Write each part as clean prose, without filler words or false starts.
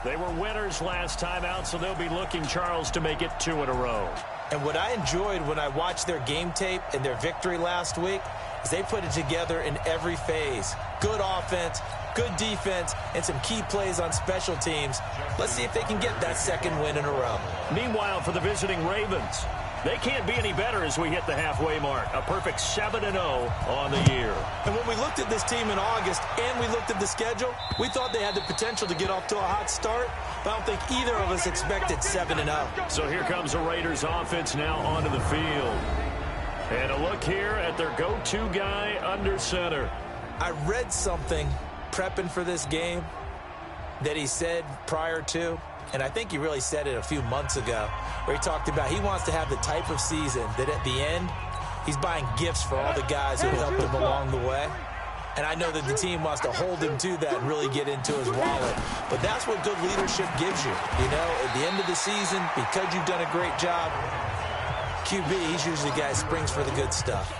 They were winners last time out, so they'll be looking, Charles, to make it 2 in a row. And what I enjoyed when I watched their game tape and their victory last week is they put it together in every phase. Good offense, good defense, and some key plays on special teams. Let's see if they can get that 2nd win in a row. Meanwhile, for the visiting Ravens, they can't be any better as we hit the halfway mark. A perfect 7-0 on the year. And when we looked at this team in August and we looked at the schedule, we thought they had the potential to get off to a hot start, but I don't think either of us expected 7-0. So here comes the Raiders offense now onto the field. And a look here at their go-to guy under center. I read something prepping for this game that he said prior to, and I think he really said it a few months ago, where he talked about he wants to have the type of season that at the end, he's buying gifts for all the guys who helped him along the way. And I know that the team wants to hold him to that and really get into his wallet. But that's what good leadership gives you. You know, at the end of the season, because you've done a great job, QB, he's usually the guy who springs for the good stuff.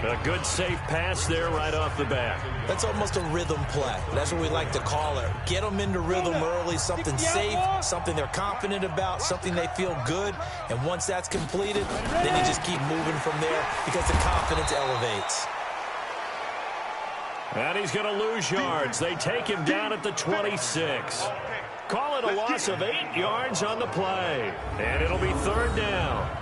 A good, safe pass there right off the bat. That's almost a rhythm play. That's what we like to call it. Get them into rhythm early, something safe, something they're confident about, something they feel good. And once that's completed, then you just keep moving from there because the confidence elevates. And he's going to lose yards. They take him down at the 26. Call it a loss of 8 yards on the play. And it'll be 3rd down.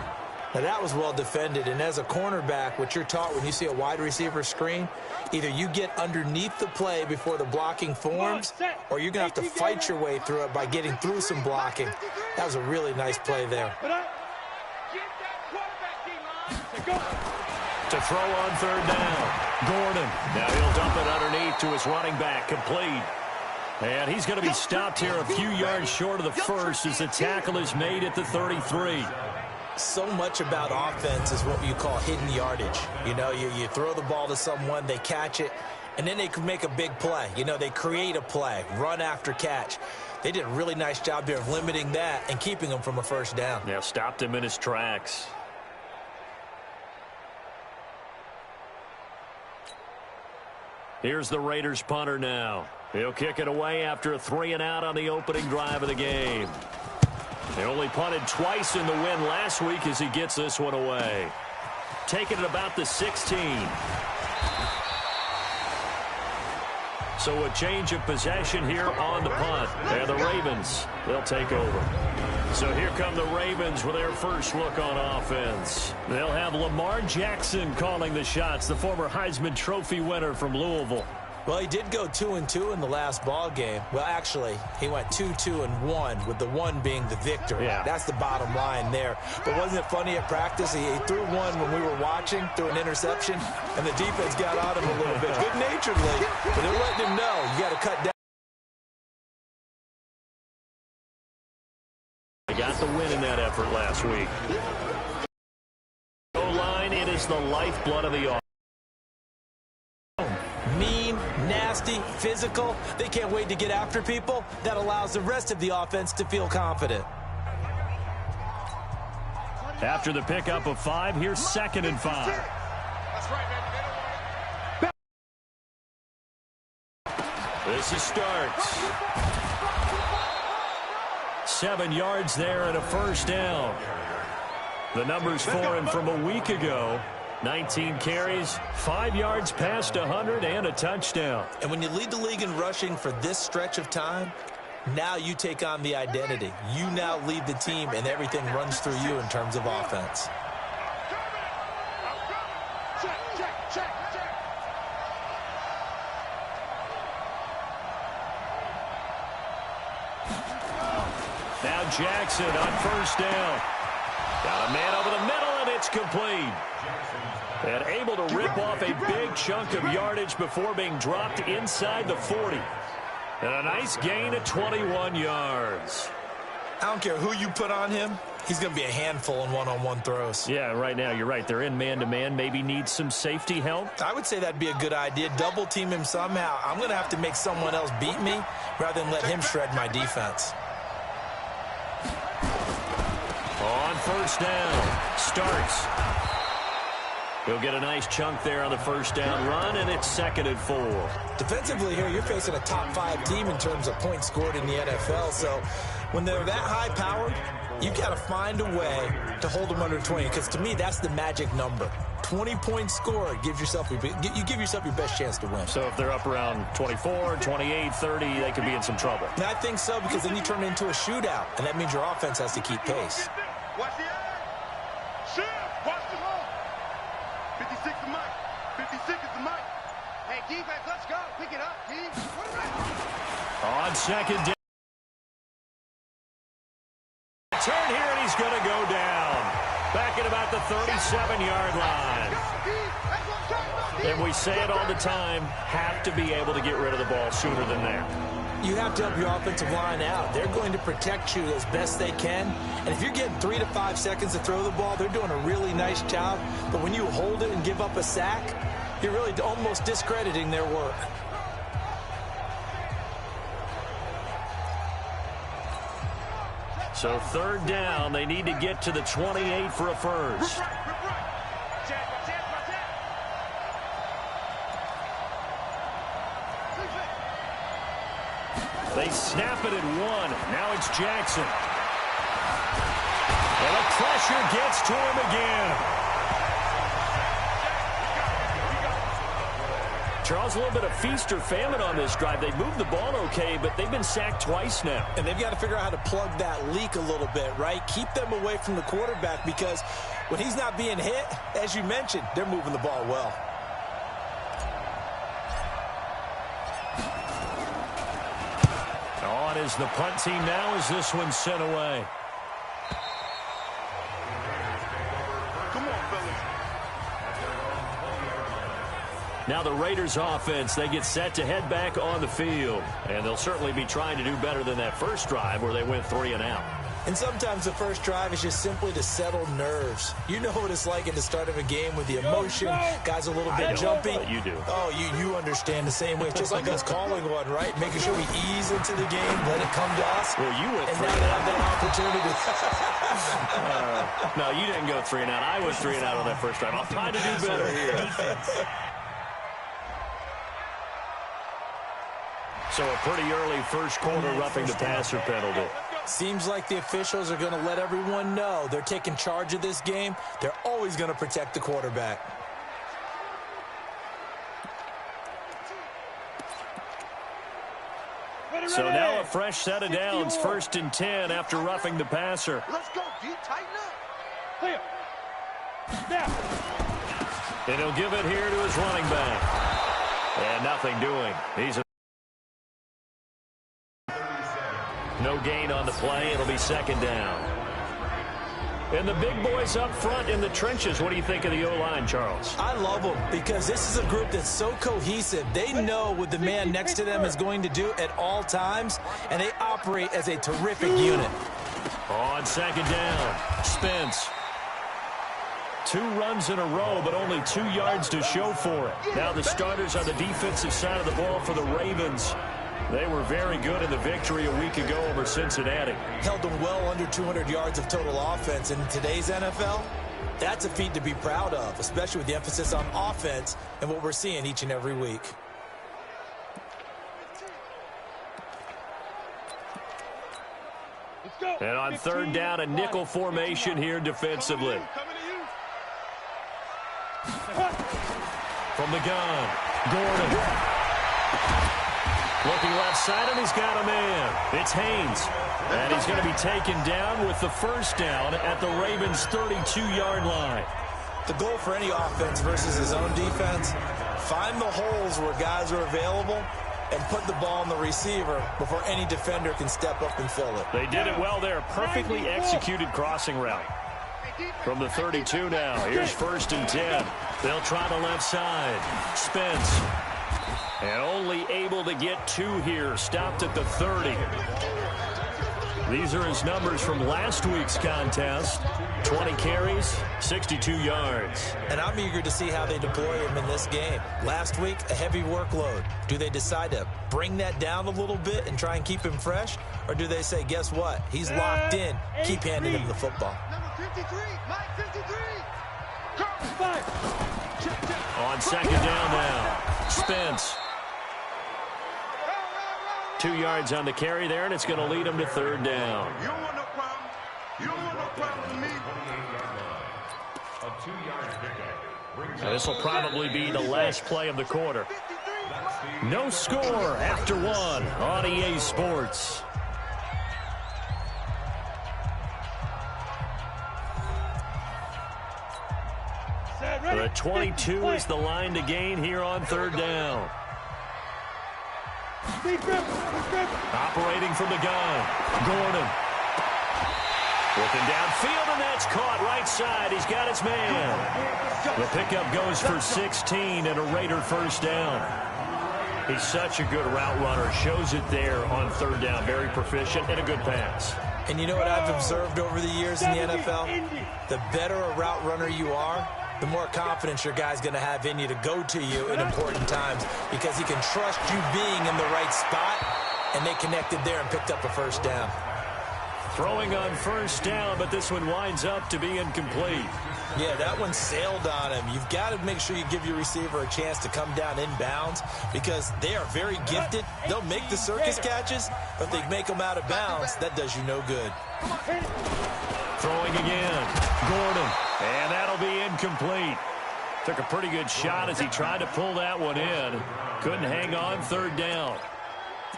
Now, that was well defended, and as a cornerback, what you're taught when you see a wide receiver screen, either you get underneath the play before the blocking forms, or you're going to have to fight your way through it by getting through some blocking. That was a really nice play there. To throw on 3rd down. Gordon. Now he'll dump it underneath to his running back, complete. And he's going to be stopped here a few yards short of the first as the tackle is made at the 33. So much about offense is what you call hidden yardage. You know, you throw the ball to someone, they catch it, and then they can make a big play. You know, they create a play, run after catch. They did a really nice job there of limiting that and keeping him from a 1st down. Yeah, stopped him in his tracks. Here's the Raiders punter now. He'll kick it away after a 3-and-out on the opening drive of the game. They only punted twice in the win last week as he gets this one away. Taking it about the 16. So a change of possession here on the punt. And the Ravens, they'll take over. So here come the Ravens with their first look on offense. They'll have Lamar Jackson calling the shots, the former Heisman Trophy winner from Louisville. Well, he did go 2-2 in the last ball game. Well, actually, he went 2-2-1, with the 1 being the victory. Yeah. That's the bottom line there. But wasn't it funny at practice? He threw one when we were watching, threw an interception, and the defense got on him a little bit. Good-naturedly, but they're letting him know you got to cut down. They got the win in that effort last week. O-line, it is the lifeblood of the offense. Mean, nasty, physical. They can't wait to get after people. That allows the rest of the offense to feel confident. After the pickup of 5, here's 2nd and 5. This is starts. 7 yards there and a 1st down. The numbers for him from a week ago. 19 carries, 5 yards past 100, and a touchdown. And when you lead the league in rushing for this stretch of time, now you take on the identity. You now lead the team, and everything runs through you in terms of offense. Now Jackson on 1st down. Got a man over the middle, and it's complete. And able to rip off a big chunk of yardage before being dropped inside the 40. And a nice gain of 21 yards. I don't care who you put on him. He's going to be a handful in one-on-one throws. Yeah, right now you're right. They're in man-to-man. Maybe need some safety help. I would say that'd be a good idea. Double team him somehow. I'm going to have to make someone else beat me rather than let him shred my defense. On 1st down. Starts. He'll get a nice chunk there on the first down run, and it's 2nd and 4. Defensively here, you're facing a top-5 team in terms of points scored in the NFL. So when they're that high-powered, you got to find a way to hold them under 20, because to me, that's the magic number. 20 points scored, you give yourself your best chance to win. So if they're up around 24, 28, 30, they could be in some trouble. And I think so, because then you turn it into a shootout, and that means your offense has to keep pace. Watch the eye. Shoot. Watch the ball. 56 is the mic. 56 is the mic. Hey, defense, let's go. Pick it up, D. On second down. Turn here, and he's going to go down. Back at about the 37-yard line. And we say it all the time, have to be able to get rid of the ball sooner than that. You have to help your offensive line out. They're going to protect you as best they can. And if you're getting 3 to 5 seconds to throw the ball, they're doing a really nice job. But when you hold it and give up a sack, you're really almost discrediting their work. So 3rd down, they need to get to the 28 for a first. They snap it at 1. Now it's Jackson. And the pressure gets to him again. Charles, a little bit of feast or famine on this drive. They moved the ball okay, but they've been sacked twice now. And they've got to figure out how to plug that leak a little bit, right? Keep them away from the quarterback, because when he's not being hit, as you mentioned, they're moving the ball well. On is the punt team now as this one's sent away. Come on, fellas. Now the Raiders offense, they get set to head back on the field. And they'll certainly be trying to do better than that first drive where they went 3 and out. And sometimes the first drive is just simply to settle nerves. You know what it's like at the start of a game with the emotion. Guys a little bit jumpy. You do. Oh, you understand the same way. It's just like us calling one, right? Making sure we ease into the game, let it come to us. Well, you went 3 and now they have that opportunity. No, you didn't go 3 and out. I was 3 and out on that first drive. I'll try to do better here. So a pretty early first quarter roughing the passer penalty. Seems like the officials are going to let everyone know they're taking charge of this game. They're always going to protect the quarterback. So now a fresh set of downs, 1st and 10 after roughing the passer. Let's go, D. Tighten up. Clear. And he'll give it here to his running back. And nothing doing. No gain on the play. It'll be 2nd down. And the big boys up front in the trenches. What do you think of the O-line, Charles? I love them because this is a group that's so cohesive. They know what the man next to them is going to do at all times, and they operate as a terrific unit. On 2nd down, Spence. 2 runs in a row, but only 2 yards to show for it. Now the starters on the defensive side of the ball for the Ravens. They were very good in the victory a week ago over Cincinnati. Held them well under 200 yards of total offense. And in today's NFL, that's a feat to be proud of, especially with the emphasis on offense and what we're seeing each and every week. And on 3rd down, a nickel formation here defensively. From the gun, Gordon. Looking left side, and he's got a man. It's Haynes. And he's going to be taken down with the first down at the Ravens' 32-yard line. The goal for any offense versus his own defense, find the holes where guys are available and put the ball on the receiver before any defender can step up and fill it. They did it well there. Perfectly executed crossing route. From the 32 now, here's 1st and 10. They'll try the left side. Spence. And only able to get 2 here. Stopped at the 30. These are his numbers from last week's contest. 20 carries, 62 yards. And I'm eager to see how they deploy him in this game. Last week, a heavy workload. Do they decide to bring that down a little bit and try and keep him fresh? Or do they say, guess what? He's locked in. Keep handing him the football. Number 53, Mike 53. On second down now, Spence. 2 yards on the carry there, and it's going to lead him to third down. You don't want no problem. You don't want no problem with me. Now, this will probably be the last play of the quarter. No score after one on EA Sports. The 22 is the line to gain here on third down. Operating from the gun, Gordon. Looking downfield, and that's caught right side. He's got his man. The pickup goes for 16 and a Raider first down. He's such a good route runner. Shows it there on third down. Very proficient and a good pass. And you know what I've observed over the years in the NFL? The better a route runner you are, the more confidence your guy's going to have in you to go to you in important times because he can trust you being in the right spot, and they connected there and picked up a first down. Throwing on first down, but this one winds up to be incomplete. Yeah, that one sailed on him. You've got to make sure you give your receiver a chance to come down inbounds because they are very gifted. They'll make the circus catches, but if they make them out of bounds, that does you no good. Throwing again, Gordon, and that'll be incomplete. Took a pretty good shot as he tried to pull that one in. Couldn't hang on third down.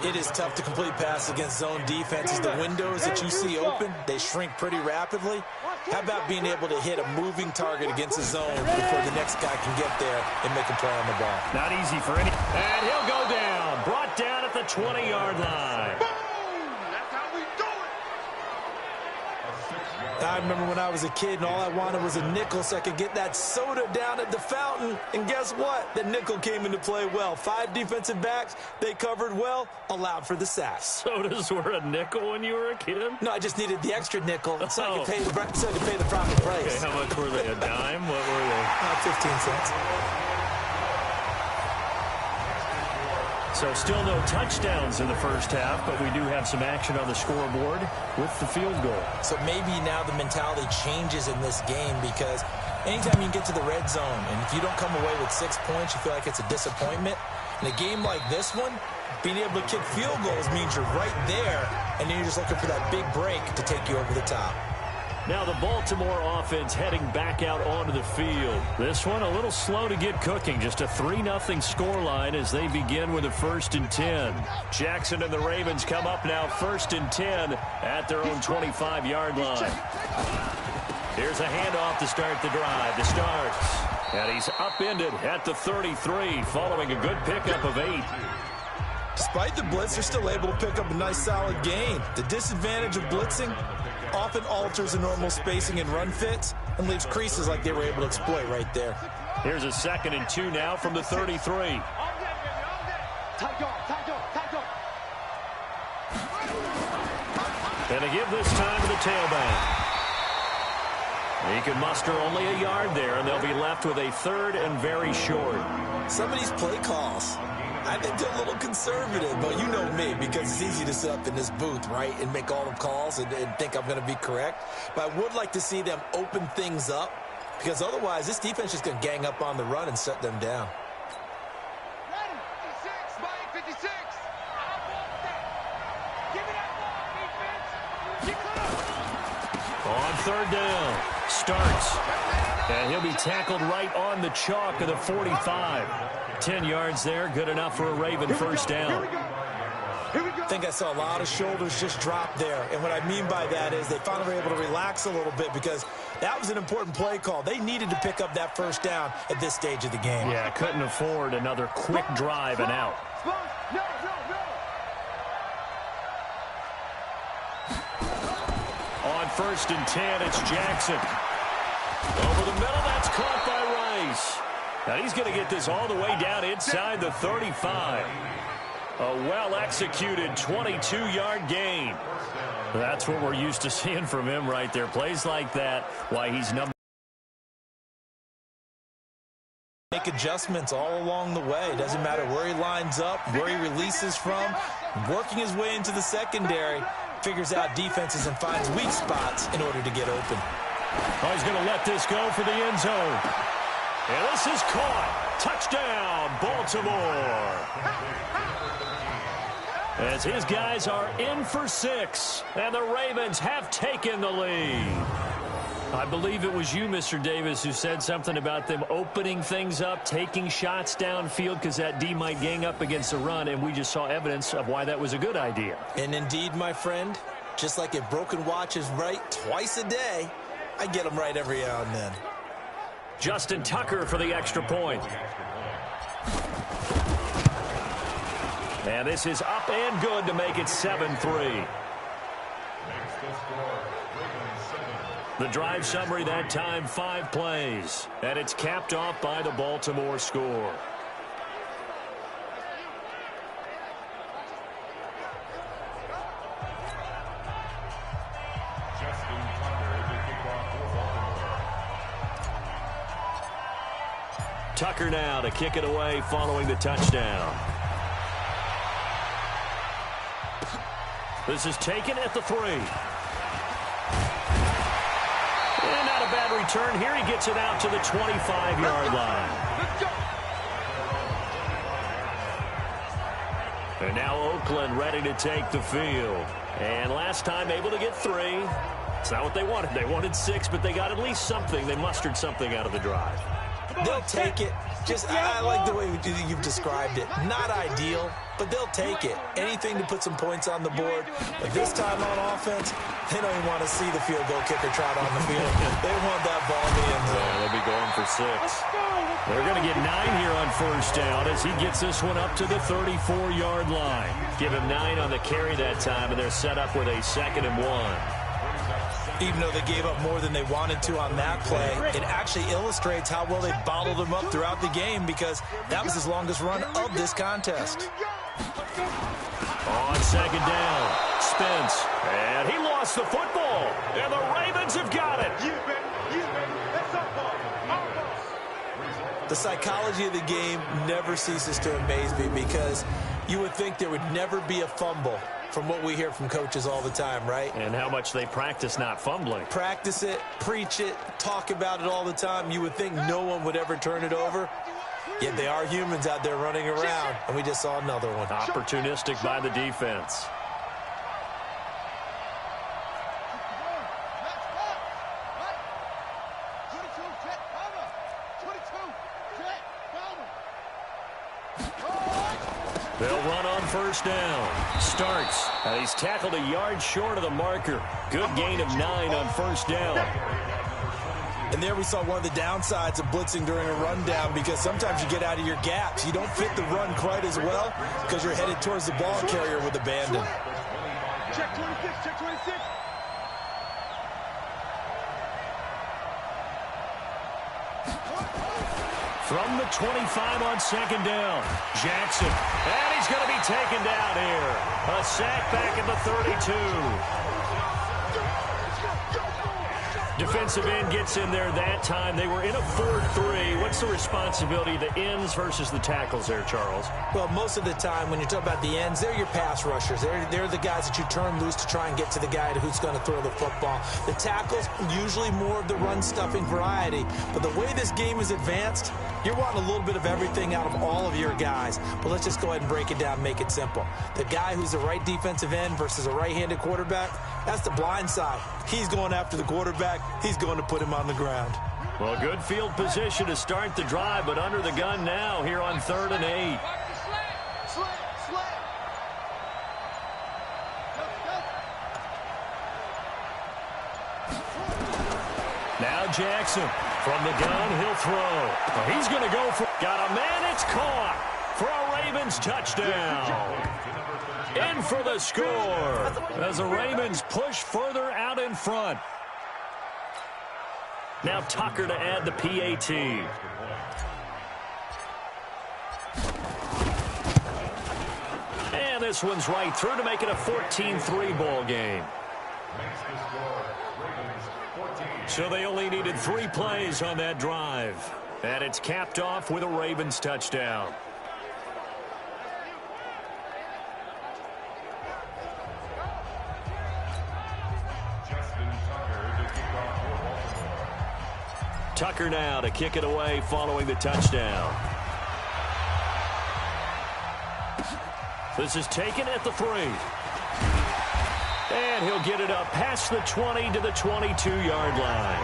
It is tough to complete passes against zone defenses. The windows that you see open, they shrink pretty rapidly. How about being able to hit a moving target against a zone before the next guy can get there and make a play on the ball? Not easy for any. And he'll go down. Brought down at the 20-yard line. That's how we do it. I remember when I was a kid and all I wanted was a nickel so I could get that soda down at the fountain. And guess what? The nickel came into play well. 5 defensive backs, they covered well, allowed for the sacks. Sodas were a nickel when you were a kid? No, I just needed the extra nickel so I could pay the proper price. Okay, how much were they? A dime? What were they? 15 cents. So still no touchdowns in the first half, but we do have some action on the scoreboard with the field goal. So maybe now the mentality changes in this game because anytime you get to the red zone and if you don't come away with 6 points, you feel like it's a disappointment. In a game like this one, being able to kick field goals means you're right there, and then you're just looking for that big break to take you over the top. Now the Baltimore offense heading back out onto the field. This one a little slow to get cooking. Just a 3-0 scoreline as they begin with a 1st and 10. Jackson and the Ravens come up now 1st and 10 at their own 25-yard line. Here's a handoff to start the drive. The starts. And he's upended at the 33 following a good pickup of 8. Despite the blitz, they're still able to pick up a nice solid gain. The disadvantage of blitzing often alters the normal spacing and run fits and leaves creases like they were able to exploit right there. Here's a 2nd and 2 now from the 33. And they give this time to the tailback. He can muster only a yard there, and they'll be left with a 3rd and very short. Some of these play calls, I think they're a little conservative, but you know me, because it's easy to sit up in this booth, right, and make all the calls and think I'm going to be correct. But I would like to see them open things up, because otherwise this defense is going to gang up on the run and shut them down. Ready. 56, Mike, 56. Give me that ball, defense. Get close. On 3rd down, starts. And he'll be tackled right on the chalk of the 45. 10 yards there, good enough for a Raven first down. I think I saw a lot of shoulders just drop there. And what I mean by that is they finally were able to relax a little bit because that was an important play call. They needed to pick up that first down at this stage of the game. Yeah, couldn't afford another quick drive and out. On 1st and 10, it's Jackson. Over the middle, that's caught by Rice. Now he's going to get this all the way down inside the 35. A well-executed 22-yard gain. That's what we're used to seeing from him right there. Plays like that, why he's number. Make adjustments all along the way. Doesn't matter where he lines up, where he releases from. Working his way into the secondary, figures out defenses and finds weak spots in order to get open. Oh, he's going to let this go for the end zone. And this is caught. Touchdown, Baltimore. As his guys are in for 6, and the Ravens have taken the lead. I believe it was you, Mr. Davis, who said something about them opening things up, taking shots downfield because that D might gang up against the run, and we just saw evidence of why that was a good idea. And indeed, my friend, just like if broken watch is right twice a day, I get them right every now and then. Justin Tucker for the extra point. And this is up and good to make it 7-3. The drive summary that time, 5 plays. And it's capped off by the Baltimore score. Tucker now to kick it away following the touchdown. This is taken at the 3. And not a bad return here. He gets it out to the 25-yard line. And now Oakland ready to take the field. And last time able to get 3. It's not what they wanted. They wanted 6, but they got at least something. They mustered something out of the drive. They'll take it. I like the way you've described it. Not ideal, but they'll take it. Anything to put some points on the board. But this time on offense, they don't even want to see the field goal kicker trot on the field. They want that ball in the end zone. Yeah, they'll be going for 6. They're going to get 9 here on first down as he gets this one up to the 34-yard line. Give him 9 on the carry that time, and they're set up with a 2nd and 1. Even though they gave up more than they wanted to on that play, it actually illustrates how well they bottled them up throughout the game because that was his longest run of this contest. On 2nd down, Spence, and he lost the football, and the Ravens have got it. The psychology of the game never ceases to amaze me because you would think there would never be a fumble from what we hear from coaches all the time, right? And how much they practice not fumbling. Practice it, preach it, talk about it all the time. You would think no one would ever turn it over. Yet they are humans out there running around, and we just saw another one. Opportunistic by the defense. They'll run on first down. Starts. He's tackled a yard short of the marker. Good gain of 9 on first down. And there we saw one of the downsides of blitzing during a rundown because sometimes you get out of your gaps. You don't fit the run quite as well because you're headed towards the ball carrier with abandon. Check 26, check 26. From the 25 on 2nd down, Jackson. And he's going to be taken down here. A sack back at the 32. Defensive end gets in there that time. They were in a 4-3. What's the responsibility of the ends versus the tackles there, Charles? Well, most of the time when you talk about the ends, they're your pass rushers. They're the guys that you turn loose to try and get to the guy who's going to throw the football. The tackles, usually more of the run-stuffing variety. But the way this game is advanced, you're wanting a little bit of everything out of all of your guys. But let's just go ahead and break it down and make it simple. The guy who's the right defensive end versus a right-handed quarterback, that's the blind side. He's going after the quarterback. He's going to put him on the ground. Well, good field position to start the drive, but under the gun now here on 3rd and 8. Now Jackson from the gun, he'll throw. He's going to go for, got a man, it's caught for a Ravens touchdown. In for the score as the Ravens push further out in front. Now Tucker to add the PAT. And this one's right through to make it a 14-3 ball game. So they only needed 3 plays on that drive. And it's capped off with a Ravens touchdown. Tucker now to kick it away following the touchdown. This is taken at the 3. And he'll get it up past the 20 to the 22-yard line.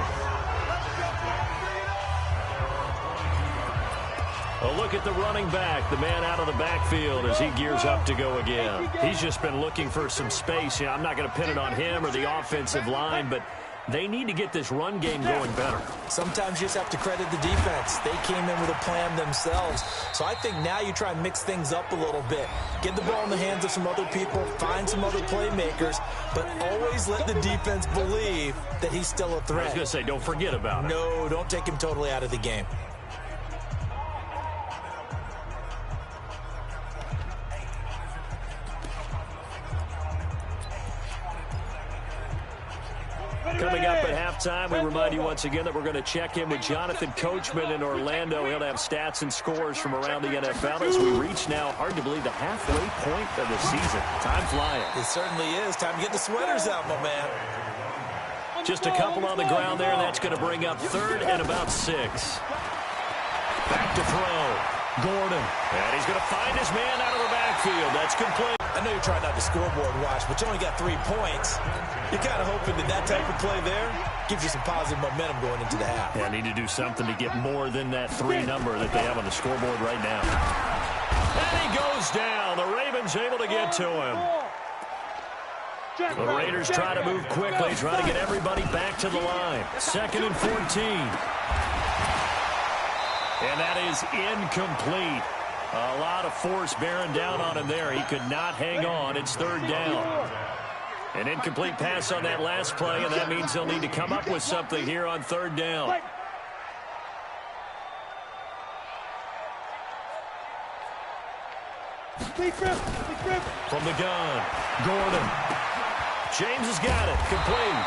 A look at the running back, the man out of the backfield as he gears up to go again. He's just been looking for some space. I'm not going to pin it on him or the offensive line, but they need to get this run game going better. Sometimes you just have to credit the defense. They came in with a plan themselves. So I think now you try and mix things up a little bit. Get the ball in the hands of some other people, find some other playmakers, but always let the defense believe that he's still a threat. I was going to say, don't forget about it. No, don't take him totally out of the game. Coming up at halftime, we remind you once again that we're going to check in with Jonathan Coachman in Orlando. He'll have stats and scores from around the NFL as we reach now, hard to believe, the halfway point of the season. Time flying. It certainly is. Time to get the sweaters out, my man. Just a couple on the ground there, and that's going to bring up 3rd and about 6. Back to throw. Gordon. And he's going to find his man out of the backfield. That's complete. I know you're trying not to scoreboard watch, but you only got 3 points. You're kind of hoping that that type of play there gives you some positive momentum going into the half. Yeah, need to do something to get more than that 3 number that they have on the scoreboard right now. And he goes down. The Ravens able to get to him. The Raiders try to move quickly, try to get everybody back to the line. 2nd and 14. And that is incomplete. A lot of force bearing down on him there. He could not hang on. It's 3rd down. An incomplete pass on that last play, and that means they'll need to come up with something here on 3rd down. From the gun, Gordon. James has got it. Complete.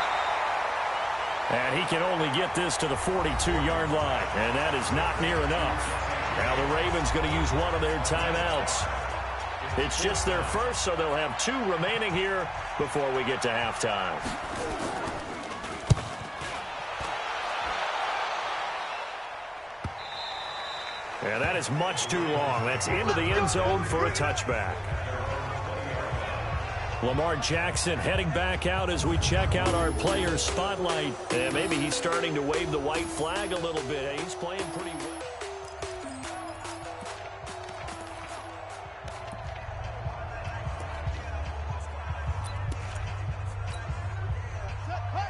And he can only get this to the 42-yard line, and that is not near enough. Now the Ravens going to use one of their timeouts. It's just their first, so they'll have 2 remaining here before we get to halftime. And that is much too long. That's into the end zone for a touchback. Lamar Jackson heading back out as we check out our player spotlight. And maybe he's starting to wave the white flag a little bit. He's playing pretty well.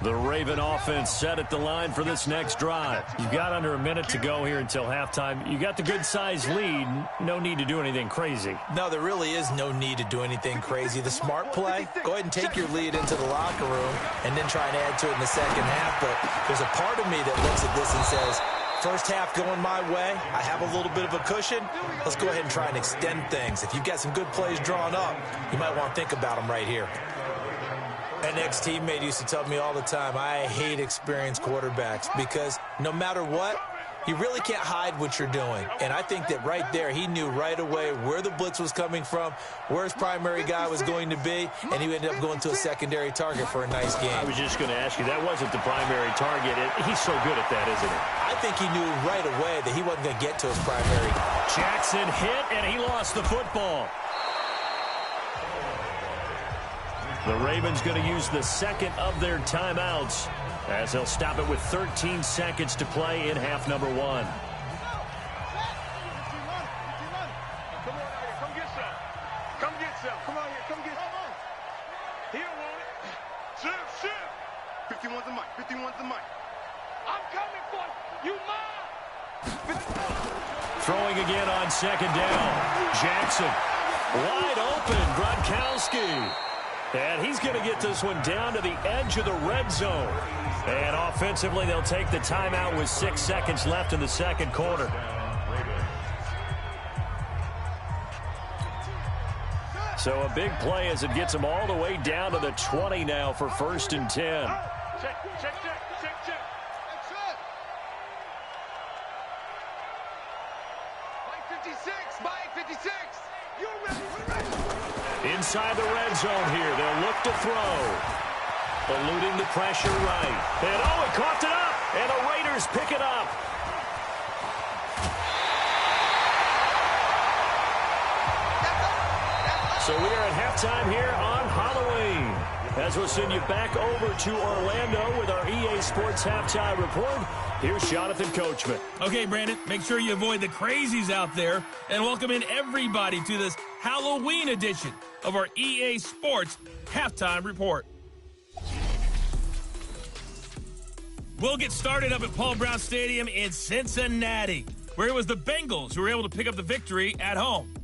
The Raven offense set at the line for this next drive. You've got under a minute to go here until halftime. You got the good-sized lead. No need to do anything crazy. No, there really is no need to do anything crazy. The smart play, go ahead and take your lead into the locker room and then try and add to it in the second half. But there's a part of me that looks at this and says, first half going my way. I have a little bit of a cushion. Let's go ahead and try and extend things. If you've got some good plays drawn up, you might want to think about them right here. An ex-teammate used to tell me all the time, I hate experienced quarterbacks because no matter what, you really can't hide what you're doing. And I think that right there, he knew right away where the blitz was coming from, where his primary guy was going to be, and he ended up going to a secondary target for a nice game. I was just going to ask you, that wasn't the primary target. He's so good at that, isn't he? I think he knew right away that he wasn't going to get to his primary. Jackson hit, and he lost the football. The Ravens going to use the second of their timeouts as they'll stop it with 13 seconds to play in half number 1. Come on here, come get some. Come get some. Come on here, come get some. He don't want it. Shift. 51's the mic. 51's the mic. I'm coming for you. You mine. Throwing again on 2nd down. Jackson wide open. Gronkowski. And he's going to get this one down to the edge of the red zone. And offensively, they'll take the timeout with 6 seconds left in the second quarter. So a big play as it gets them all the way down to the 20 now for 1st and 10. Check. Mike 56. You ready? We're ready. Inside the red zone here. They'll look to throw. Eluding the pressure right. And he coughed it up. And the Raiders pick it up. So we are at halftime here on Halloween. As we'll send you back over to Orlando with our EA Sports Halftime Report, here's Jonathan Coachman. Okay, Brandon, make sure you avoid the crazies out there and welcome in everybody to this Halloween edition of our EA Sports Halftime Report. We'll get started up at Paul Brown Stadium in Cincinnati, where it was the Bengals who were able to pick up the victory at home.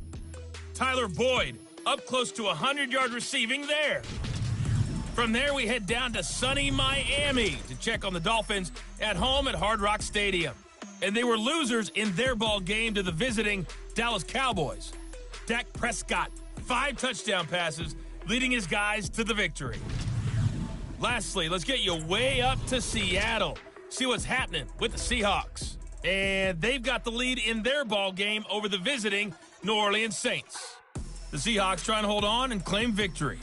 Tyler Boyd up close to 100-yard receiving there. From there, we head down to sunny Miami to check on the Dolphins at home at Hard Rock Stadium. And they were losers in their ball game to the visiting Dallas Cowboys. Dak Prescott, 5 touchdown passes, leading his guys to the victory. Lastly, let's get you way up to Seattle. See what's happening with the Seahawks. And they've got the lead in their ball game over the visiting New Orleans Saints. The Seahawks trying to hold on and claim victory.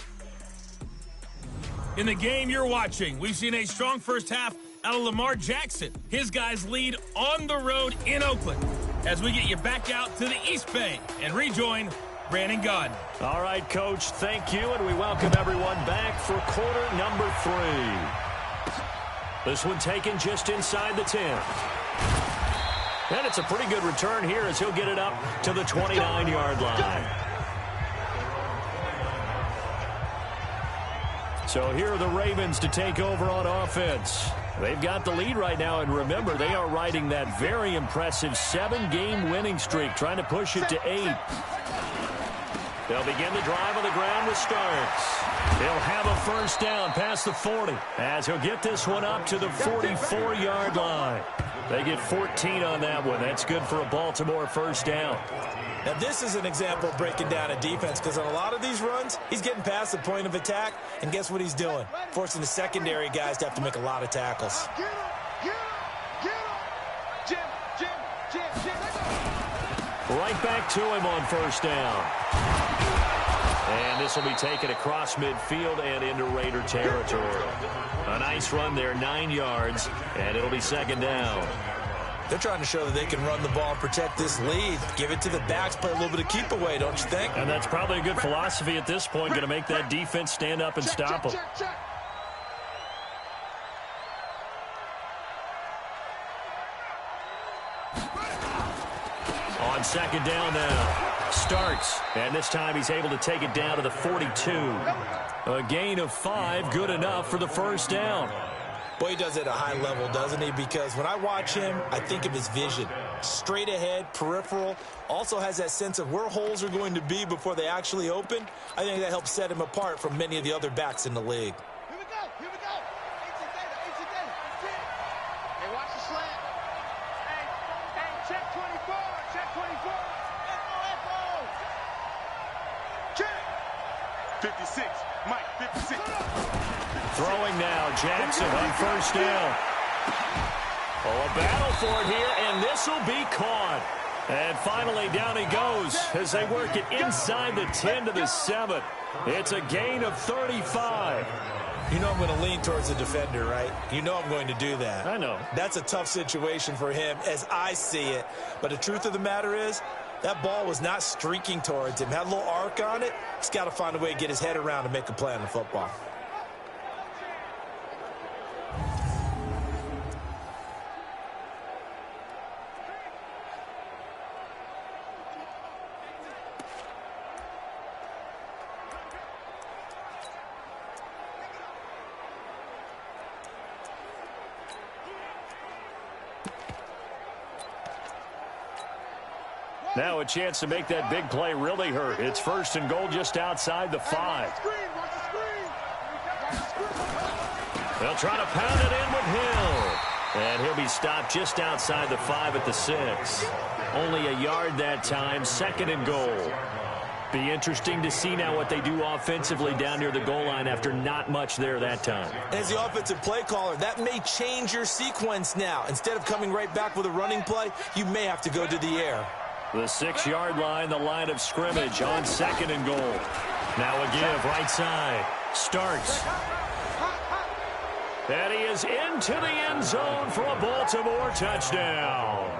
In the game you're watching, we've seen a strong first half out of Lamar Jackson. His guys lead on the road in Oakland as we get you back out to the East Bay and rejoin Brandon Gaudin. All right, Coach, thank you, and we welcome everyone back for quarter number 3. This one taken just inside the 10. And it's a pretty good return here as he'll get it up to the 29-yard line. So here are the Ravens to take over on offense. They've got the lead right now, and remember, they are riding that very impressive 7-game winning streak, trying to push it to 8. They'll begin the drive on the ground with Starks. He'll have a first down past the 40 as he'll get this one up to the 44-yard line. They get 14 on that one. That's good for a Baltimore first down. Now, this is an example of breaking down a defense because on a lot of these runs, he's getting past the point of attack, and guess what he's doing? Forcing the secondary guys to have to make a lot of tackles. Right back to him on first down. And this will be taken across midfield and into Raider territory. A nice run there, 9 yards, and it'll be second down. They're trying to show that they can run the ball and protect this lead. Give it to the backs, play a little bit of keep away, don't you think? And that's probably a good philosophy at this point, going to make that defense stand up and stop them. On second down now. Starks, and this time he's able to take it down to the 42. A gain of 5, good enough for the first down. Boy, he does it at a high level, doesn't he? Because when I watch him, I think of his vision. Straight ahead, peripheral, also has that sense of where holes are going to be before they actually open. I think that helps set him apart from many of the other backs in the league. Here we go, here we go. Hey, watch the slant. Hey, check 24, check 24. Echo. Check. 56, Mike, 56. Throwing now, Jackson on first down. Oh, a battle for it here, and this will be caught. And finally, down he goes as they work it inside the 10 to the 7. It's a gain of 35. You know I'm going to lean towards the defender, right? You know I'm going to do that. I know. That's a tough situation for him as I see it. But the truth of the matter is, that ball was not streaking towards him. Had a little arc on it. He's got to find a way to get his head around and make a play on the football. Now a chance to make that big play really hurt. It's first and goal just outside the 5. They'll try to pound it in with Hill. And he'll be stopped just outside the 5 at the 6. Only a yard that time, second and goal. Be interesting to see now what they do offensively down near the goal line after not much there that time. As the offensive play caller, that may change your sequence now. Instead of coming right back with a running play, you may have to go to the air. The 6-yard line, the line of scrimmage on second and goal. Now a give, right side. Starks. And he is into the end zone for a Baltimore touchdown.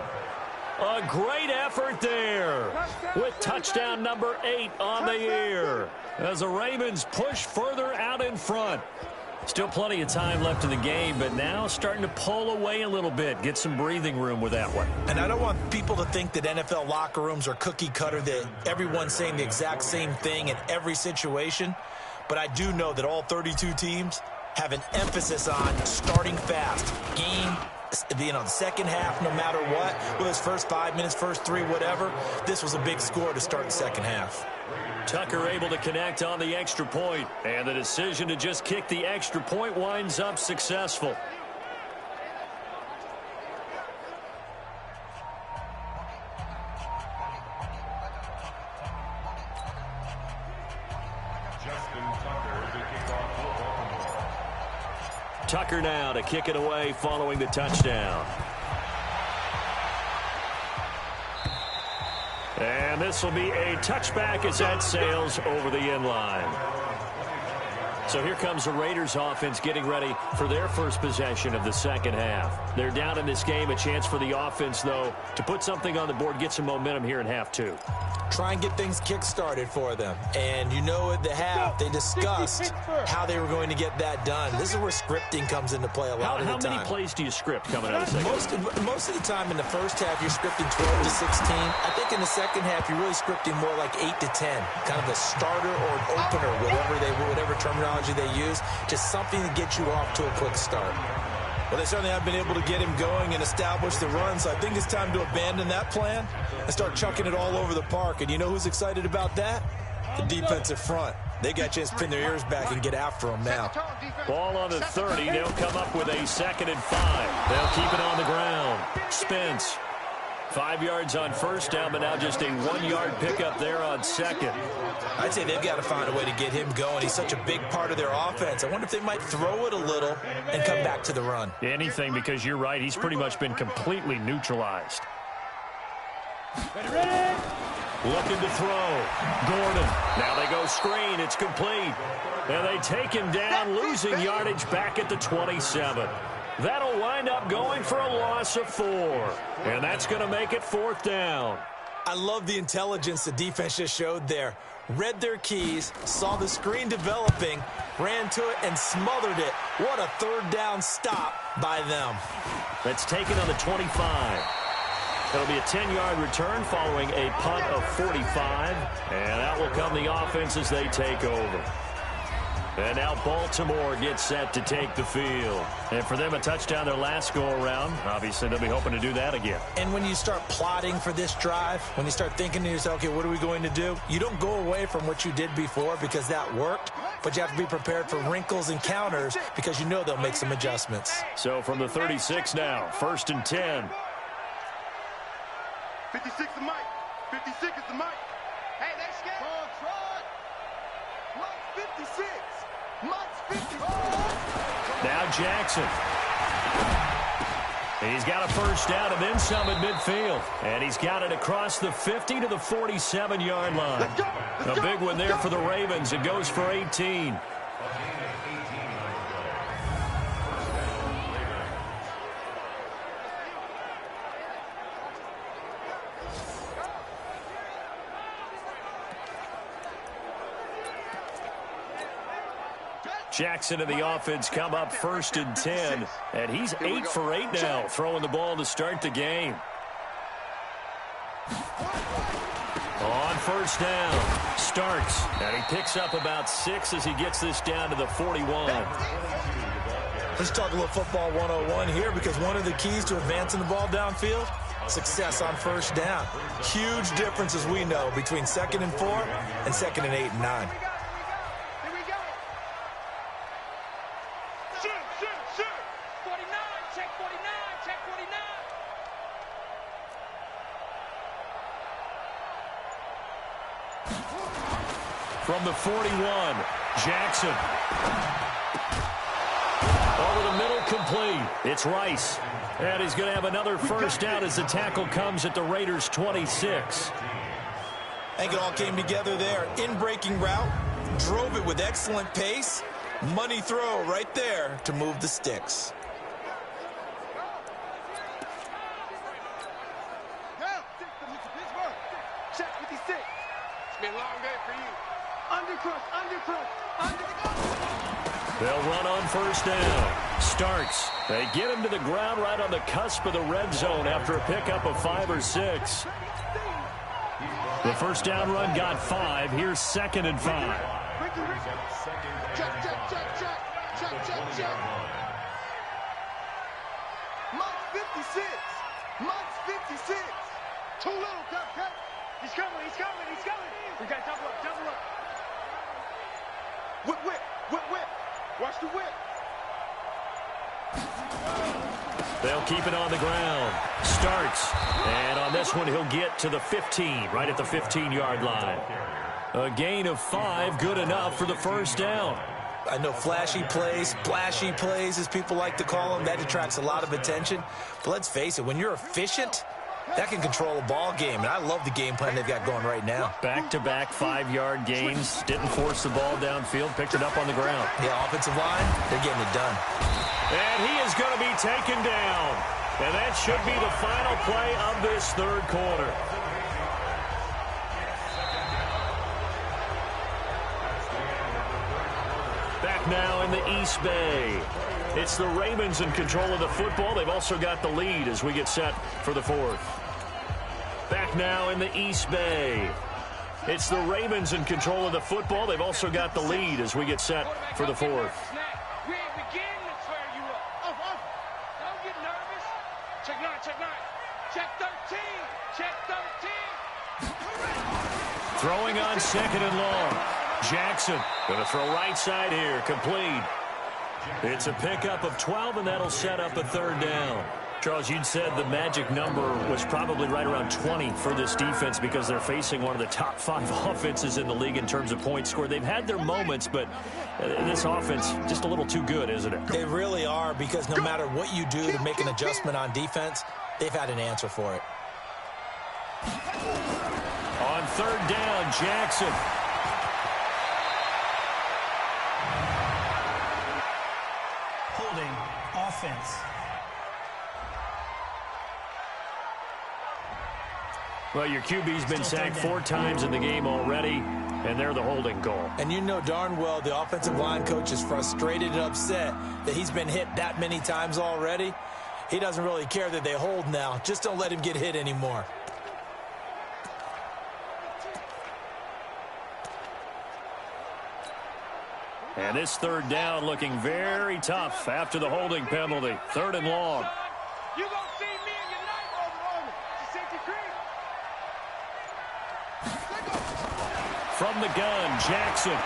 A great effort there with touchdown number 8 on the year as the Ravens push further out in front. Still plenty of time left in the game, but now starting to pull away a little bit, get some breathing room with that one. And I don't want people to think that NFL locker rooms are cookie cutter, that everyone's saying the exact same thing in every situation. But I do know that all 32 teams have an emphasis on starting fast. The second half, no matter what, whether it's first 5 minutes, first 3, whatever, this was a big score to start the second half. Tucker able to connect on the extra point, and the decision to just kick the extra point winds up successful. Tucker now to kick it away following the touchdown. And this will be a touchback as that sails over the end line. So here comes the Raiders offense getting ready for their first possession of the second half. They're down in this game. A chance for the offense, though, to put something on the board, get some momentum here in half 2. Try and get things kick-started for them. And you know at the half, they discussed how they were going to get that done. This is where scripting comes into play a lot of the time. How many plays do you script coming out of the second half? Most of the time in the first half, you're scripting 12 to 16. I think in the second half, you're really scripting more like 8 to 10. Kind of a starter or an opener, whatever terminology they use. Just something to get you off to a quick start. Well, they certainly have been able to get him going and establish the run, so I think it's time to abandon that plan and start chucking it all over the park. And you know who's excited about that? The defensive front. They got a chance to pin their ears back and get after him now. Ball on the 30. They'll come up with a 2nd and 5. They'll keep it on the ground. Spence. 5 yards on first down, but now just a 1-yard pickup there on second. I'd say they've got to find a way to get him going. He's such a big part of their offense. I wonder if they might throw it a little and come back to the run. Anything, because you're right. He's pretty much been completely neutralized. Ready? Looking to throw. Gordon. Now they go screen. It's complete. And they take him down, losing yardage back at the 27. That'll wind up going for a loss of 4. And that's going to make it 4th down. I love the intelligence the defense just showed there. Read their keys, saw the screen developing, ran to it, and smothered it. What a 3rd down stop by them. That's taken on the 25. It'll be a 10-yard return following a punt of 45. And out will come the offense as they take over. And now Baltimore gets set to take the field. And for them, a touchdown their last go-around. Obviously, they'll be hoping to do that again. And when you start plotting for this drive, when you start thinking to yourself, okay, what are we going to do? You don't go away from what you did before because that worked, but you have to be prepared for wrinkles and counters because you know they'll make some adjustments. So from the 36 now, 1st and 10. 56 is Mike. 56 is the Mike. Hey, they scared. Mike's 56. Mike's 56. Now Jackson. He's got a first down and then some at midfield. And he's got it across the 50 to the 47-yard line. A big one there for the Ravens. It goes for 18. Jackson and the offense come up 1st and 10. And he's 8 for 8 now, throwing the ball to start the game. On 1st down, Starks. And he picks up about 6 as he gets this down to the 41. Let's talk a little football 101 here, because one of the keys to advancing the ball downfield, success on 1st down. Huge difference, as we know, between 2nd and 4 and 2nd and 8 and 9. From the 41, Jackson. Over the middle, complete. It's Rice. And he's going to have another first down as the tackle comes at the Raiders' 26. I think it all came together there. In-breaking route, drove it with excellent pace, Money throw right there to move the sticks. Check 56. It's been a long day for you. Undercrush. They'll run on first down. Starts. They get him to the ground right on the cusp of the red zone after a pickup of 5 or 6. The first down run got 5. Here's 2nd and 5. Check. Much 56. Too little, cut. He's coming. We got double up. Whip. Watch the whip. They'll keep it on the ground. Starts. And on this one, he'll get to the 15, right at the 15-yard line. A gain of 5, good enough for the first down. I know flashy plays, splashy plays, as people like to call them, that attracts a lot of attention. But let's face it, when you're efficient, that can control a ball game. And I love the game plan they've got going right now. Back-to-back 5-yard gains. Didn't force the ball downfield. Picked it up on the ground. Yeah, offensive line, they're getting it done. And he is going to be taken down. And that should be the final play of this third quarter. Back now in the East Bay. It's the Ravens in control of the football. They've also got the lead as we get set for the fourth. Back now in the East Bay. It's the Ravens in control of the football. They've also got the lead as we get set for the fourth. We ain't beginning to tear you up. Don't get nervous. Check 9. Check 13. Check 13. Throwing on 2nd and long. Jackson going to throw right side here. Complete. It's a pickup of 12, and that'll set up a third down. Charles, you'd said the magic number was probably right around 20 for this defense because they're facing one of the top 5 offenses in the league in terms of points scored. They've had their moments, but this offense just a little too good, isn't it? They really are, because no matter what you do to make an adjustment on defense, they've had an answer for it. On third down, Jackson. Holding offense. Well, your QB's been sacked 4 times in the game already, and they're the holding call. And you know darn well the offensive line coach is frustrated and upset that he's been hit that many times already. He doesn't really care that they hold now. Just don't let him get hit anymore. And this third down looking very tough after the holding penalty. 3rd and long. You gonna see me in your night. Safety cream. From the gun, Jackson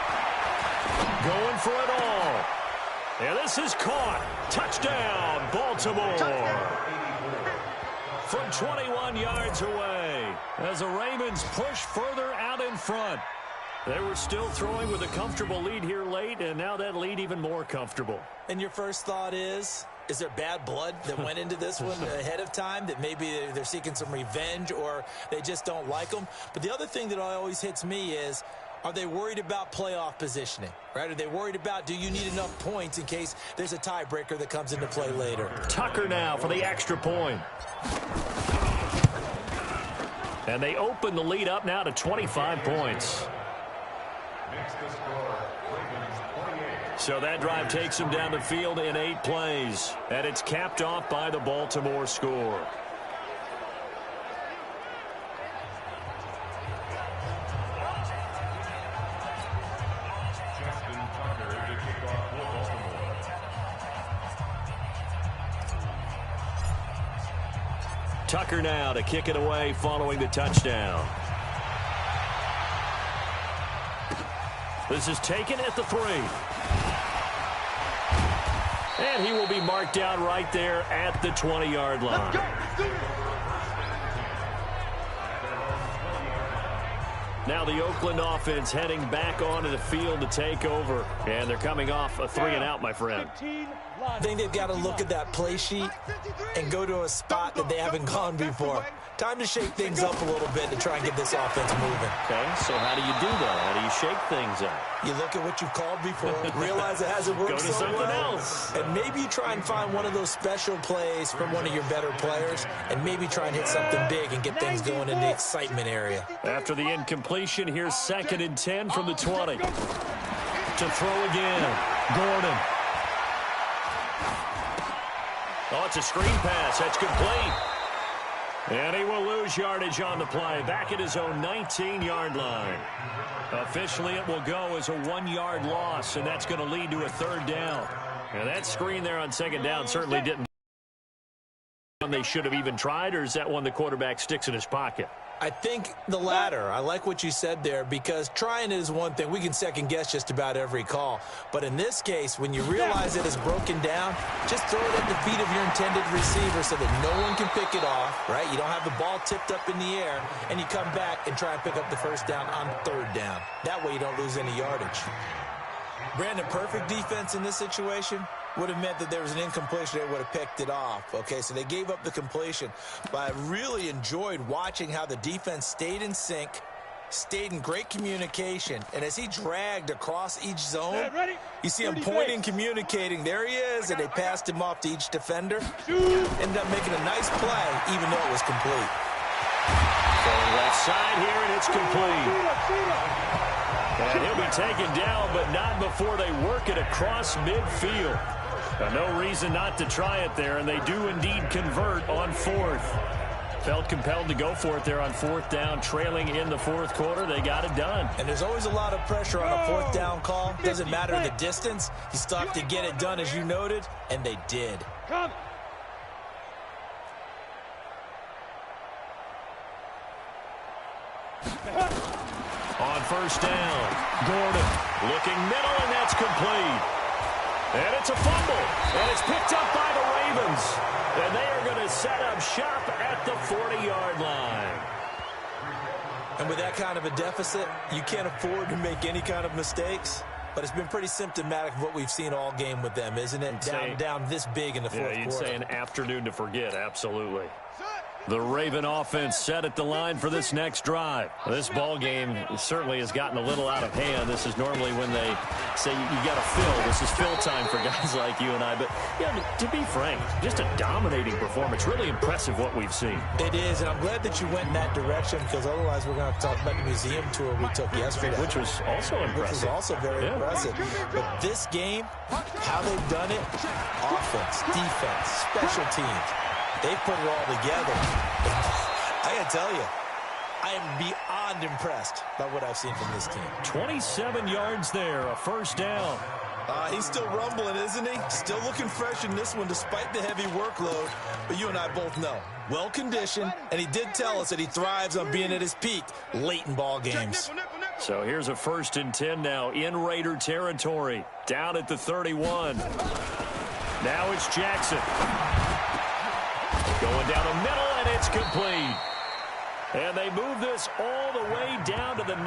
going for it all. And this is caught. Touchdown, Baltimore. From 21 yards away as the Ravens push further out in front. They were still throwing with a comfortable lead here late, and now that lead even more comfortable. And your first thought is there bad blood that went into this one ahead of time, that maybe they're seeking some revenge or they just don't like them? But the other thing that always hits me is, are they worried about playoff positioning, right? Are they worried about, do you need enough points in case there's a tiebreaker that comes into play later? Tucker now for the extra point. And they open the lead up now to 25 points. So that drive takes them down the field in 8 plays. And it's capped off by the Baltimore score. Tucker now to kick it away following the touchdown. This is taken at the 3. And he will be marked down right there at the 20-yard line. Now the Oakland offense heading back onto the field to take over. And they're coming off a 3-and-out, my friend. I think they've got to look at that play sheet and go to a spot that they haven't gone before. Time to shake things up a little bit to try and get this offense moving. Okay, so how do you do that? How do you shake things up? You look at what you called before, realize it hasn't worked Go to so something well, else. and maybe you try and find one of those special plays from one of your better players, and maybe try and hit something big and get things going in the excitement area. After the incompletion, here's 2nd and 10 from the 20. To throw again, Gordon. Oh, it's a screen pass. That's complete. And he will lose yardage on the play, back at his own 19-yard line. Officially, it will go as a 1-yard loss, and that's going to lead to a 3rd down. And that screen there on 2nd down certainly didn't. They should have even tried, or is that one the quarterback sticks in his pocket? I think the latter. I like what you said there, because trying it is one thing. We can second-guess just about every call. But in this case, when you realize it is broken down, just throw it at the feet of your intended receiver so that no one can pick it off, right? You don't have the ball tipped up in the air, and you come back and try and pick up the 1st down on 3rd down. That way you don't lose any yardage. Brandon, perfect defense in this situation would have meant that there was an incompletion. They would have picked it off. Okay, so they gave up the completion. But I really enjoyed watching how the defense stayed in sync, stayed in great communication, and as he dragged across each zone, you see him pointing, communicating. There he is, and they passed him off to each defender. Ended up making a nice play, even though it was complete. Going left side here, and it's complete. And he'll be taken down, but not before they work it across midfield. No reason not to try it there, and they do indeed convert on 4th. Felt compelled to go for it there on 4th down, trailing in the 4th quarter. They got it done. And there's always a lot of pressure on a 4th down call. Doesn't matter the distance. You still have to get it done, as you noted, and they did. Come. On 1st down, Gordon looking middle, and that's complete. And it's a fumble, and it's picked up by the Ravens. And they are going to set up shop at the 40-yard line. And with that kind of a deficit, you can't afford to make any kind of mistakes. But it's been pretty symptomatic of what we've seen all game with them, isn't it? Down this big in the 4th quarter. Yeah, you'd say an afternoon to forget, absolutely. The Raven offense set at the line for this next drive. This ball game certainly has gotten a little out of hand. This is normally when they say you got to fill. This is fill time for guys like you and I. But yeah, to be frank, just a dominating performance. Really impressive what we've seen. It is, and I'm glad that you went in that direction, because otherwise we're going to have to talk about the museum tour we took yesterday. Which was also impressive. Which was also very impressive. But this game, how they've done it, offense, defense, special teams, they put it all together. I got to tell you, I am beyond impressed by what I've seen from this team. 27 yards there, a 1st down. He's still rumbling, isn't he? Still looking fresh in this one despite the heavy workload. But you and I both know, well-conditioned, and he did tell us that he thrives on being at his peak late in ball games. So here's a 1st and 10 now in Raider territory, down at the 31. Now it's Jackson. Going down the middle, and it's complete. And they move this all the way down to the 9.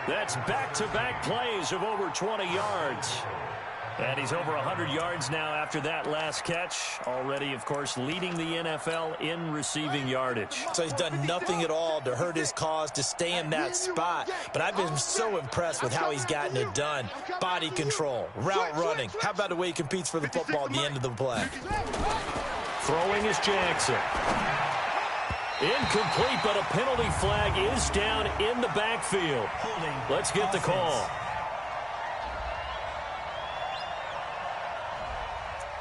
That's back-to-back plays of over 20 yards. And he's over 100 yards now after that last catch. Already, of course, leading the NFL in receiving yardage. So he's done nothing at all to hurt his cause, to stay in that spot. But I've been so impressed with how he's gotten it done. Body control, route running. How about the way he competes for the football at the end of the play? Throwing is Jackson. Incomplete, but a penalty flag is down in the backfield. Let's get the call.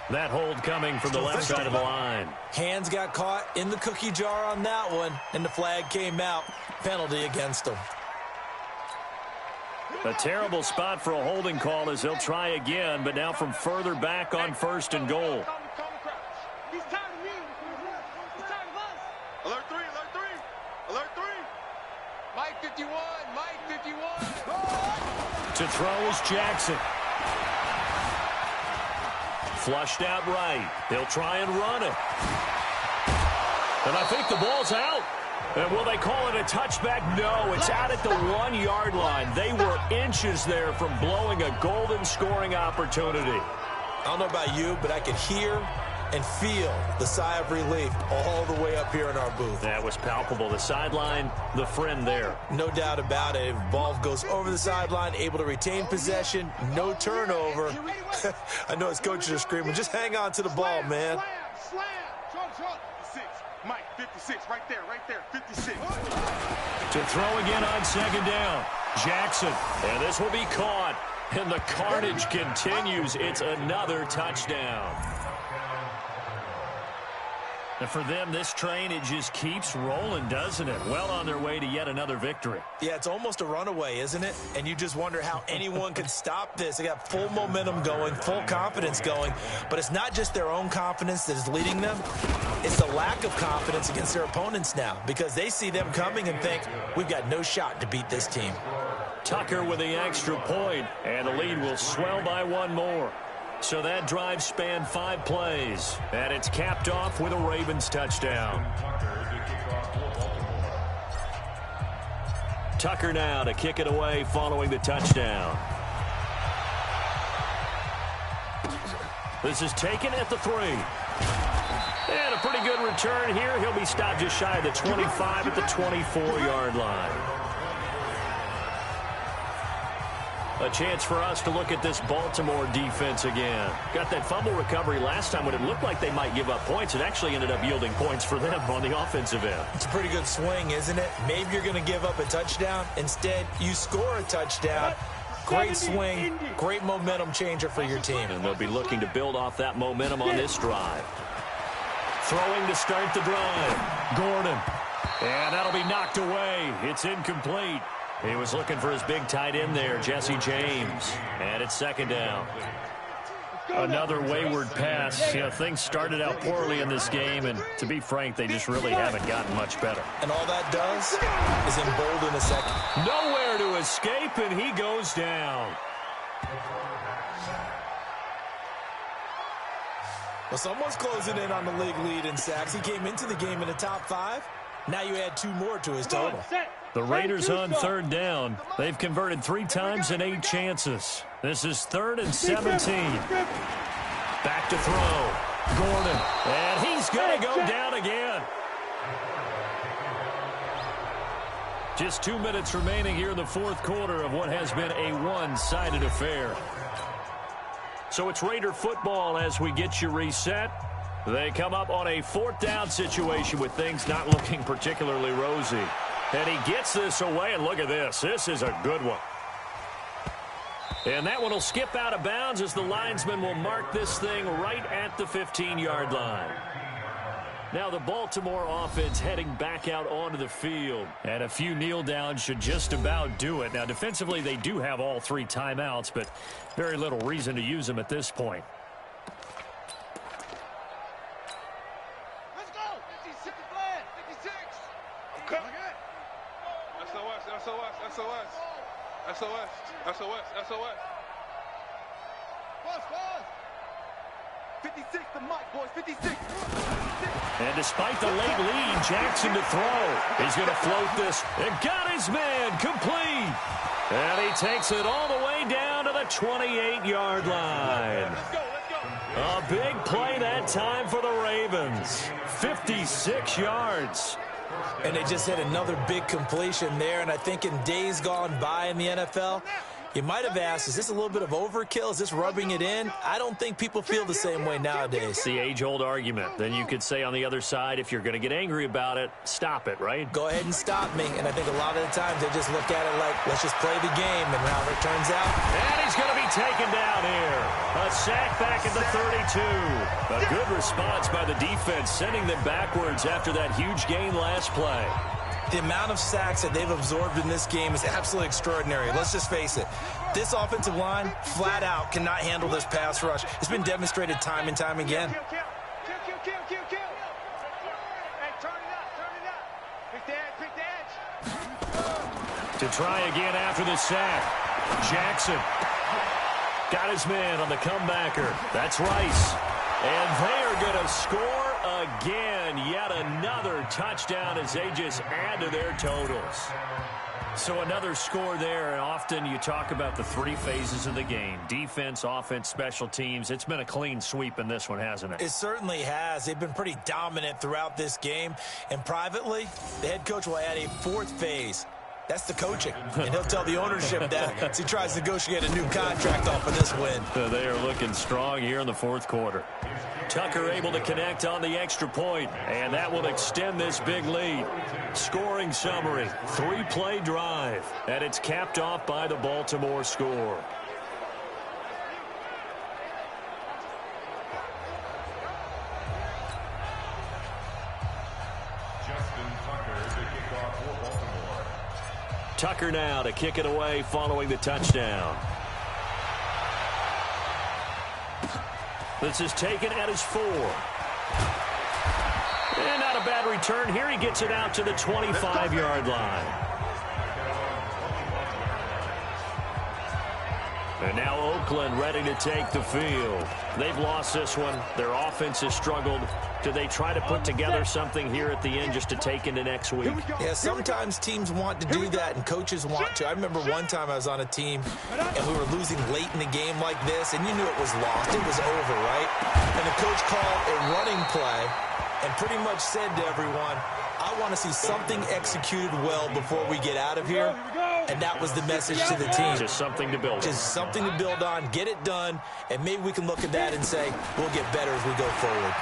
That hold coming from the left side of the line. Hands got caught in the cookie jar on that one, and the flag came out. Penalty against him. A terrible spot for a holding call as he'll try again, but now from further back on 1st and goal. Alert 3, alert 3, alert 3. Mike 51, Mike 51. To throw is Jackson. Flushed out right. He'll try and run it. And I think the ball's out. And will they call it a touchback? No, it's out at the 1-yard line. They were inches there from blowing a golden scoring opportunity. I don't know about you, but I could hear and feel the sigh of relief all the way up here in our booth. That was palpable. The sideline, the friend there. No doubt about it. Ball goes over the sideline, able to retain possession, no turnover. I know his coaches are screaming, just hang on to the ball, man. Slam. Short. 56. Mike, 56. Right there. 56. To throw again on second down. Jackson. And this will be caught. And the carnage continues. It's another touchdown. And for them, this train, it just keeps rolling, doesn't it? Well on their way to yet another victory. Yeah, it's almost a runaway, isn't it? And you just wonder how anyone could stop this. They got full momentum going, full confidence going. But it's not just their own confidence that is leading them. It's the lack of confidence against their opponents now because they see them coming and think, we've got no shot to beat this team. Tucker with the extra point, and the lead will swell by one more. So that drive spanned 5 plays, and it's capped off with a Ravens touchdown. Tucker now to kick it away following the touchdown. This is taken at the 3. And a pretty good return here. He'll be stopped just shy of the 25 at the 24-yard line. A chance for us to look at this Baltimore defense again. Got that fumble recovery last time when it looked like they might give up points. It actually ended up yielding points for them on the offensive end. It's a pretty good swing, isn't it? Maybe you're going to give up a touchdown. Instead, you score a touchdown. Great swing, great momentum changer for your team. And they'll be looking to build off that momentum on this drive. Throwing to start the drive. Gordon. And that'll be knocked away. It's incomplete. He was looking for his big tight end there, Jesse James. And it's second down. Another wayward pass. You know, things started out poorly in this game, and to be frank, they just really haven't gotten much better. And all that does is embolden a second. Nowhere to escape, and he goes down. Well, someone's closing in on the league lead in sacks. He came into the game in the top 5. Now you add 2 more to his total. The Raiders on third down. They've converted 3 times in 8 chances. This is 3rd and 17. Back to throw. Gordon. And he's going to go down again. Just 2 minutes remaining here in the 4th quarter of what has been a one-sided affair. So it's Raider football as we get you reset. They come up on a 4th down situation with things not looking particularly rosy. And he gets this away, and look at this. This is a good one. And that one will skip out of bounds as the linesman will mark this thing right at the 15-yard line. Now the Baltimore offense heading back out onto the field. And a few kneel downs should just about do it. Now defensively they do have all 3 timeouts, but very little reason to use them at this point. Let's go. 56 flag. 56. Okay. SOS. Boss. 56 the mic, boys. 56. And despite the late lead, Jackson to throw. He's going to float this. And got his man complete. And he takes it all the way down to the 28-yard line. Let's go. A big play that time for the Ravens. 56 yards. And they just had another big completion there. And I think in days gone by in the NFL, you might have asked, is this a little bit of overkill? Is this rubbing it in? I don't think people feel the same way nowadays. The age-old argument. Then you could say on the other side, if you're going to get angry about it, stop it, right? Go ahead and stop me. And I think a lot of the times they just look at it like, let's just play the game. And however it turns out. And he's going to be taken down here. A sack back at the 32. A good response by the defense, sending them backwards after that huge gain last play. The amount of sacks that they've absorbed in this game is absolutely extraordinary. Let's just face it. This offensive line, flat out, cannot handle this pass rush. It's been demonstrated time and time again. Kill. Hey, turn it up. Pick the edge. To try again after the sack. Jackson. Got his man on the comebacker. That's Rice. And they are going to score again. Yet another touchdown as they just add to their totals. So another score there, and often you talk about the three phases of the game. Defense, offense, special teams. It's been a clean sweep in this one, hasn't it? It certainly has. They've been pretty dominant throughout this game. And privately, the head coach will add a fourth phase. That's the coaching. And he'll tell the ownership that as he tries to negotiate a new contract off of this win. They are looking strong here in the fourth quarter. Tucker able to connect on the extra point, and that will extend this big lead. Scoring summary, 3-play drive, and it's capped off by the Baltimore score. Tucker now to kick it away following the touchdown. This is taken at his 4. And not a bad return here. He gets it out to the 25-yard line. And now Oakland ready to take the field. They've lost this one. Their offense has struggled. Do they try to put together something here at the end just to take into next week? Yeah, sometimes teams want to do that and coaches want to. I remember one time I was on a team and we were losing late in the game like this, and you knew it was lost. It was over, right? And the coach called a running play and pretty much said to everyone, I want to see something executed well before we get out of here. And that was the message to the team. Just something to build on. Just something to build on, get it done, and maybe we can look at that and say, we'll get better as we go forward.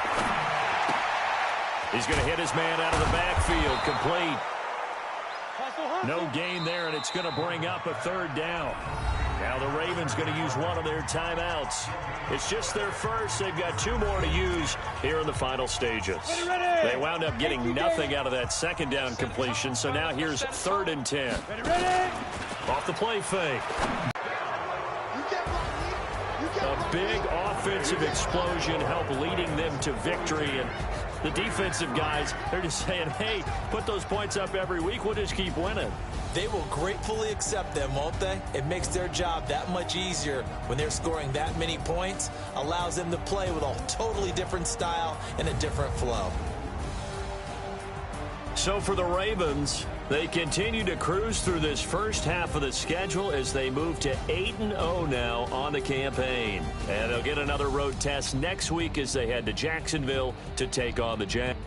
He's going to hit his man out of the backfield, complete. No gain there, and it's going to bring up a third down. Now the Ravens going to use one of their timeouts. It's just their first. They've got 2 more to use here in the final stages. They wound up getting nothing out of that second down completion, so now here's 3rd and 10. Off the play fake. A big offensive explosion helped leading them to victory, and the defensive guys, they're just saying, hey, put those points up every week. We'll just keep winning. They will gratefully accept them, won't they? It makes their job that much easier when they're scoring that many points, allows them to play with a totally different style and a different flow. So for the Ravens, they continue to cruise through this first half of the schedule as they move to 8-0 now on the campaign. And they'll get another road test next week as they head to Jacksonville to take on the Jags.